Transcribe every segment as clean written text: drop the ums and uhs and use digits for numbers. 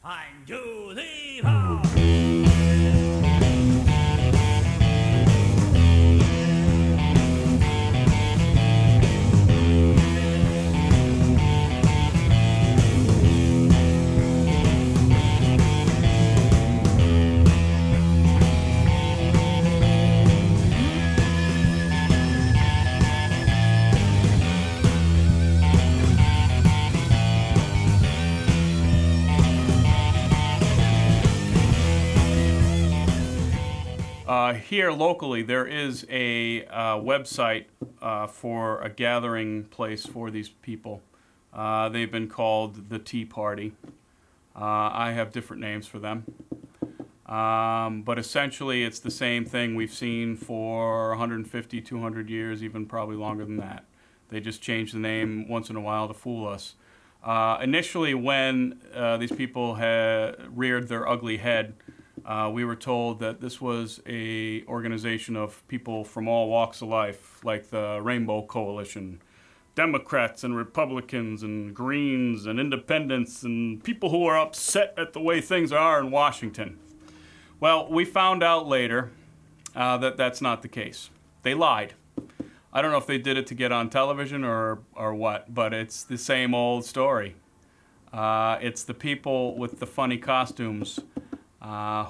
1, 2, 3, 4. Here locally, there is a website for a gathering place for these people. They've been called the Tea Party. I have different names for them. But essentially, it's the same thing we've seen for 150, 200 years, even probably longer than that. They just change the name once in a while to fool us. Initially, when these people had reared their ugly head, we were told that this was a organization of people from all walks of life, like the Rainbow Coalition, Democrats and Republicans and Greens and Independents and people who are upset at the way things are in Washington. Well, we found out later that that's not the case. They lied. I don't know if they did it to get on television or what, but it's the same old story. It's the people with the funny costumes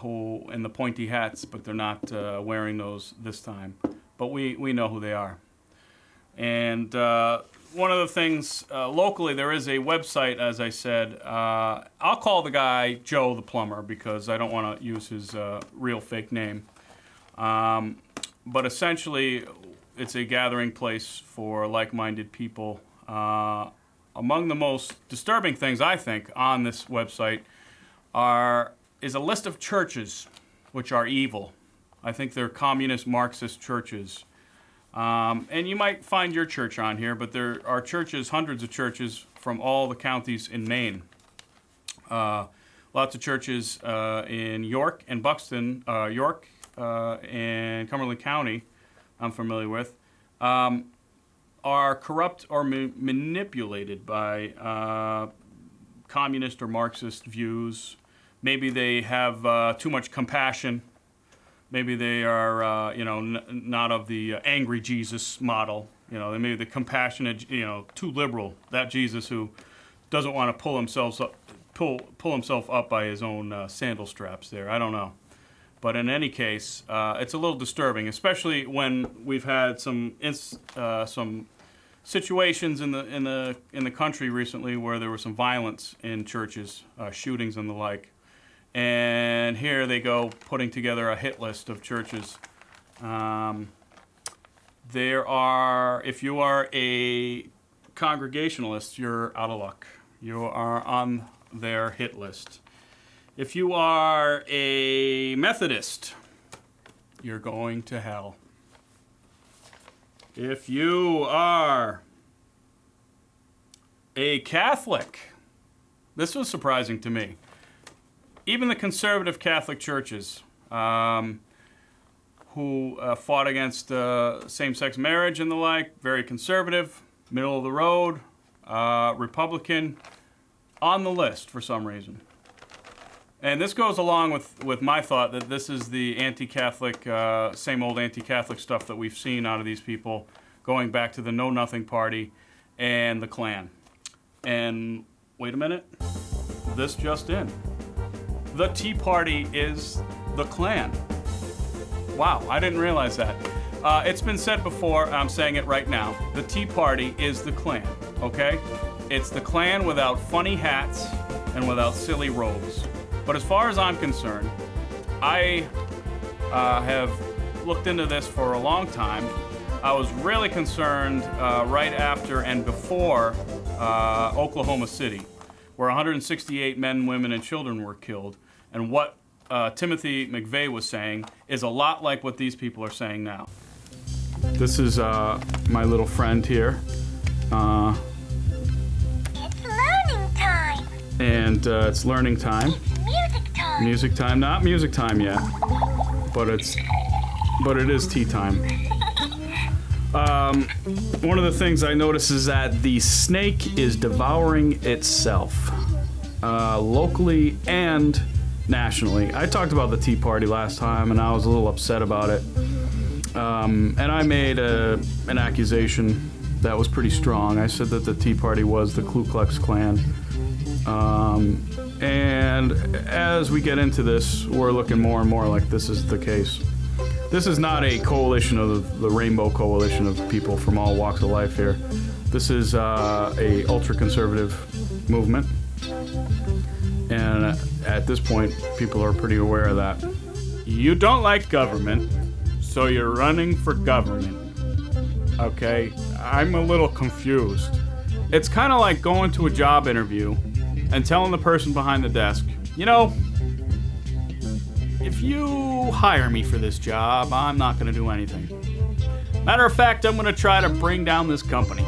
who and the pointy hats, but they're not wearing those this time. But we know who they are. And one of the things, locally, there is a website, as I said. I'll call the guy Joe the plumber because I don't want to use his real fake name. But essentially, it's a gathering place for like-minded people. Among the most disturbing things, I think, on this website is a list of churches which are evil. I think they're communist Marxist churches. And you might find your church on here, but there are churches, hundreds of churches from all the counties in Maine. Lots of churches in York and Buxton, York and Cumberland County, I'm familiar with, are corrupt or manipulated by communist or Marxist views. Maybe they have too much compassion. Maybe they are, not of the angry Jesus model. They may be the compassionate, too liberal. That Jesus who doesn't want to pull himself up by his own sandal straps. There, I don't know. But in any case, it's a little disturbing, especially when we've had some situations in the country recently where there was some violence in churches, shootings and the like. And here they go putting together a hit list of churches. If you are a Congregationalist, you're out of luck. You are on their hit list. If you are a Methodist, you're going to hell. If you are a Catholic, this was surprising to me. Even the conservative Catholic churches who fought against same-sex marriage and the like, very conservative, middle of the road, Republican, on the list for some reason. And this goes along with my thought that this is the anti-Catholic, same old anti-Catholic stuff that we've seen out of these people going back to the Know Nothing Party and the Klan. And wait a minute, this just in. The Tea Party is the Klan. Wow, I didn't realize that. It's been said before, I'm saying it right now. The Tea Party is the Klan, okay? It's the Klan without funny hats and without silly robes. But as far as I'm concerned, I have looked into this for a long time. I was really concerned right after and before Oklahoma City, where 168 men, women, and children were killed. And what Timothy McVeigh was saying is a lot like what these people are saying now. This is my little friend here. It's learning time. And it's learning time. It's music time. Music time, not music time yet, but it is tea time. One of the things I notice is that the snake is devouring itself. locally and nationally. I talked about the Tea Party last time, and I was a little upset about it. And I made an accusation that was pretty strong. I said that the Tea Party was the Ku Klux Klan. And as we get into this, we're looking more and more like this is the case. This is not a coalition of the Rainbow Coalition of people from all walks of life here. This is a ultra-conservative movement. And at this point, people are pretty aware of that. You don't like government, so you're running for government. Okay, I'm a little confused. It's kind of like going to a job interview and telling the person behind the desk, you know, if you hire me for this job, I'm not going to do anything. Matter of fact, I'm going to try to bring down this company.